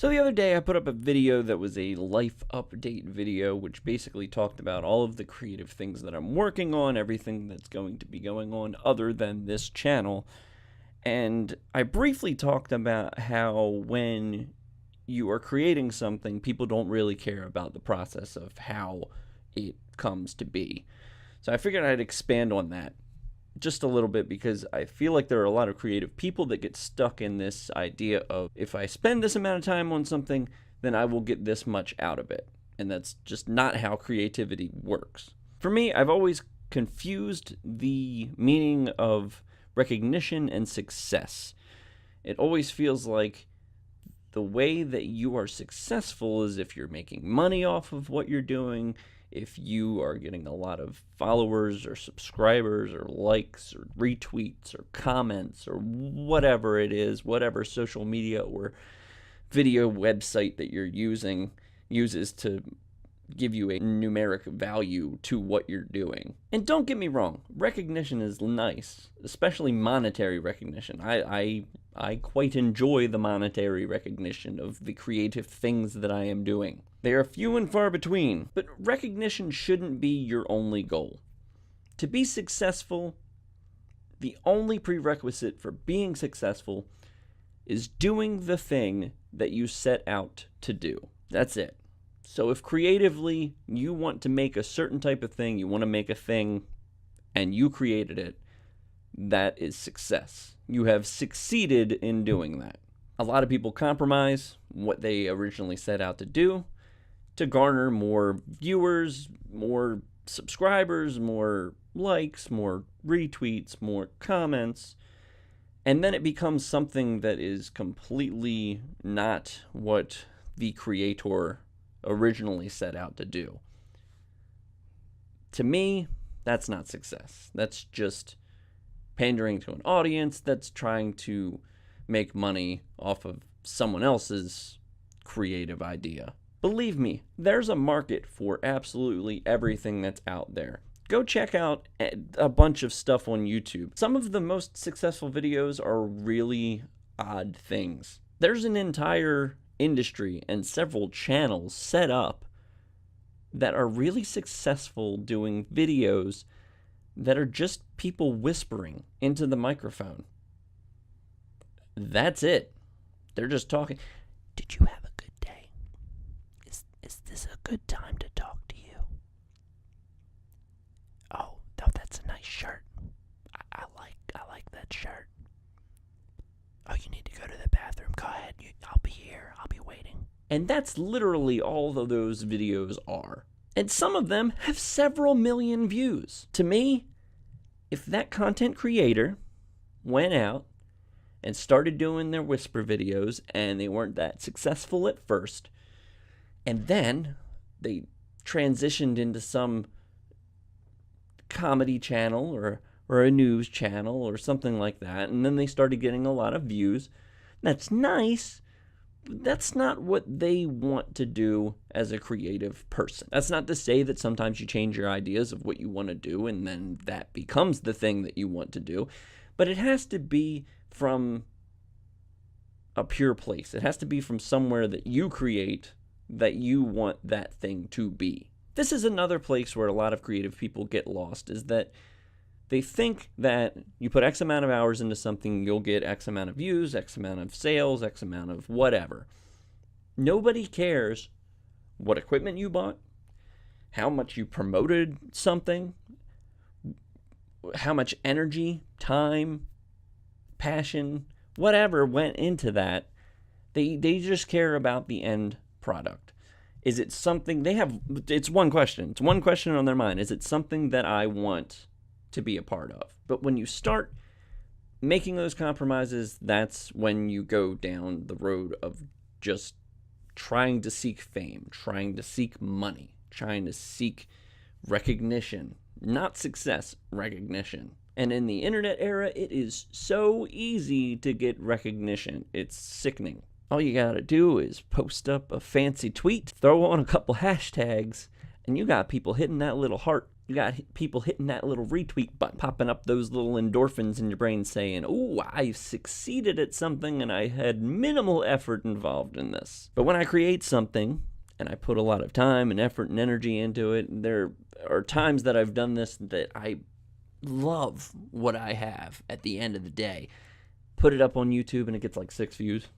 So the other day I put up a video that was a life update video, which basically talked about all of the creative things that I'm working on, everything that's going to be going on other than this channel. And I briefly talked about how when you are creating something, people don't really care about the process of how it comes to be. So I figured I'd expand on that just a little bit, because I feel like there are a lot of creative people that get stuck in this idea of, if I spend this amount of time on something, then I will get this much out of it. And that's just not how creativity works. For me, I've always confused the meaning of recognition and success. It always feels like the way that you are successful is if you're making money off of what you're doing, if you are getting a lot of followers or subscribers or likes or retweets or comments or whatever it is, whatever social media or video website that you're using uses to give you a numeric value to what you're doing. And don't get me wrong, recognition is nice, especially monetary recognition. I quite enjoy the monetary recognition of the creative things that I am doing. They are few and far between, but recognition shouldn't be your only goal. To be successful, the only prerequisite for being successful is doing the thing that you set out to do. That's it. So if creatively you want to make a certain type of thing, you want to make a thing, and you created it, that is success. You have succeeded in doing that. A lot of people compromise what they originally set out to do to garner more viewers, more subscribers, more likes, more retweets, more comments, and then it becomes something that is completely not what the creator originally set out to do. To me, that's not success. That's just pandering to an audience that's trying to make money off of someone else's creative idea. Believe me, there's a market for absolutely everything that's out there. Go check out a bunch of stuff on YouTube. Some of the most successful videos are really odd things. There's an entire industry and several channels set up that are really successful doing videos that are just people whispering into the microphone. That's it. They're just talking. Did you have a good day? Is this a good time to talk to you? Oh, no, that's a nice shirt. I like that shirt. Oh, you need to go to the bathroom. Go ahead. I'll be here. I'll be waiting. And that's literally all of those videos are. And some of them have several million views. To me, if that content creator went out and started doing their whisper videos and they weren't that successful at first, and then they transitioned into some comedy channel or a news channel or something like that, and then they started getting a lot of views, that's nice, but that's not what they want to do as a creative person. That's not to say that sometimes you change your ideas of what you want to do and then that becomes the thing that you want to do, but it has to be from a pure place. It has to be from somewhere that you create, that you want that thing to be. This is another place where a lot of creative people get lost, is that they think that you put X amount of hours into something, you'll get X amount of views, X amount of sales, X amount of whatever. Nobody cares what equipment you bought, how much you promoted something, how much energy, time, passion, whatever went into that. They just care about the end product. Is it something it's one question. It's one question on their mind. Is it something that I want to be a part of? But when you start making those compromises, that's when you go down the road of just trying to seek fame, trying to seek money, trying to seek recognition, not success, recognition. And in the internet era, it is so easy to get recognition. It's sickening. All you gotta do is post up a fancy tweet, throw on a couple hashtags, And you got people hitting that little heart. You got people hitting that little retweet button, popping up those little endorphins in your brain saying, "Oh, I succeeded at something and I had minimal effort involved in this." But when I create something and I put a lot of time and effort and energy into it, there are times that I've done this that I love what I have at the end of the day. Put it up on YouTube and it gets like 6 views.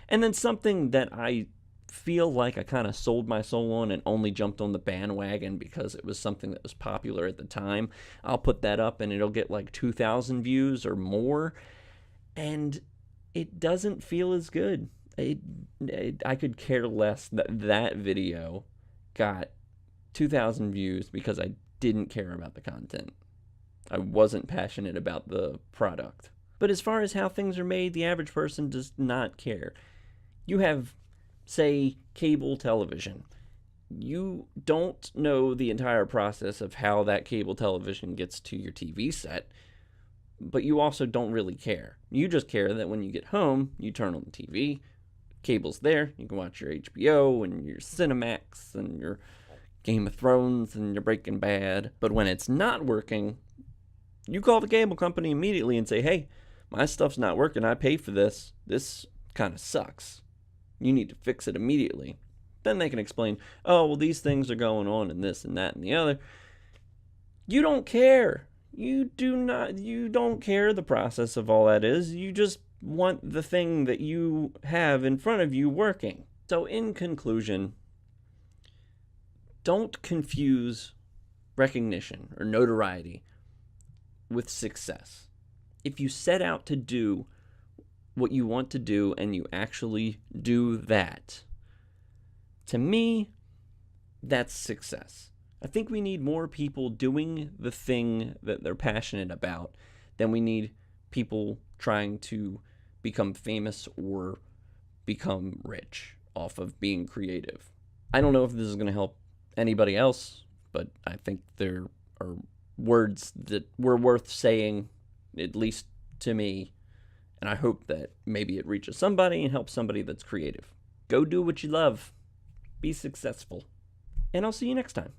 And then something that I feel like I kind of sold my soul on and only jumped on the bandwagon because it was something that was popular at the time, I'll put that up and it'll get like 2,000 views or more, and it doesn't feel as good. I could care less that video got 2,000 views because I didn't care about the content. I wasn't passionate about the product. But as far as how things are made, the average person does not care. You have, say, cable television. You don't know the entire process of how that cable television gets to your TV set, but you also don't really care. You just care that when you get home, you turn on the TV, cable's there, you can watch your HBO and your Cinemax and your Game of Thrones and your Breaking Bad. But when it's not working, you call the cable company immediately and say, "Hey, my stuff's not working. I pay for this. This kind of sucks. You need to fix it immediately." Then they can explain, "Oh, well, these things are going on and this and that and the other." You don't care. You don't care the process of all that is. You just want the thing that you have in front of you working. So in conclusion, don't confuse recognition or notoriety with success. If you set out to do what you want to do and you actually do that, to me, that's success. I think we need more people doing the thing that they're passionate about than we need people trying to become famous or become rich off of being creative. I don't know if this is going to help anybody else, but I think there are words that were worth saying, at least to me, and I hope that maybe it reaches somebody and helps somebody that's creative. Go do what you love. Be successful. And I'll see you next time.